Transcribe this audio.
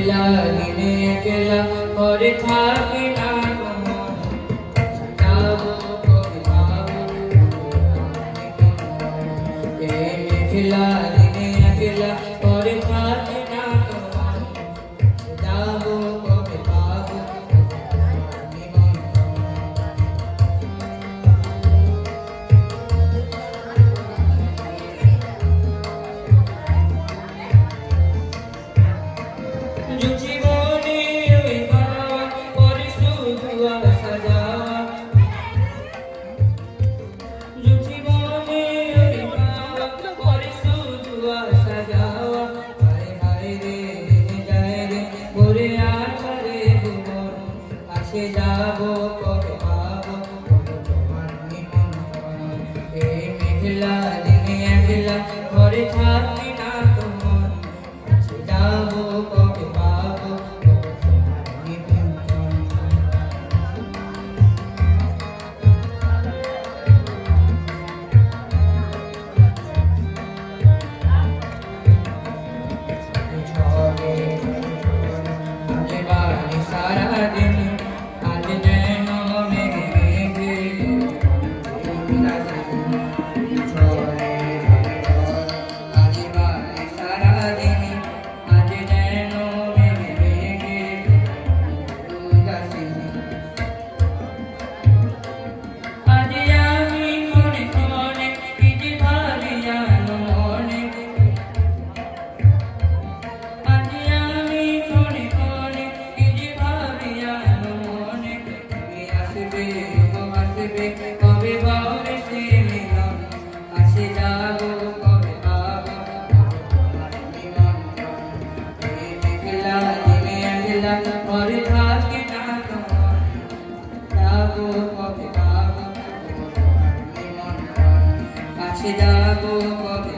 মেঘলা দিনে একলা ঘরে থাকি না মন, যাবো কবে পাবো এই মেঘলা দিনে একলা ঘরে থাকি না মন, যাবো কবে পাবো জীবনে ওই পাওয়া পরে শুধু আশা যাওয়া, জীবনে ওই পাওয়া পরে শুধু আসা যাওয়া, হায় হায় রে যায় রে ভরে আসা রে ভুবন, আসে যাবো কবে পাবো তোমার নিমন্ত্রণ এই মেঘলা দিনে একলা ঘরে থাকি না তোমার, আসে যাবো কবে পাবো তোমার নিমন্ত্রণ। ঝড়ে আলে বাড়ি সারাদিন আজ যেন মেঘে মেঘে ঝড়ে আলে বাড়ি সারাদিন আজ যেন মেঘে মেঘে উদাসীন। আজ আমি মনে মনে কি যে ভাবি জানো মনে, আজ আমি মনে মনে কি যে ভাবি জানো মনে, তুমি আসবে গো আসবে কবে পাবে সে মিলন, আসে যাবো কবে পাবো তোমার নিমন্ত্রণ এই মেঘলা দিনে একলা ঘরে থাকি না তোমার, যাবো কবে পাবো তোমার নিমন্ত্রণ, আসে যাবো কবে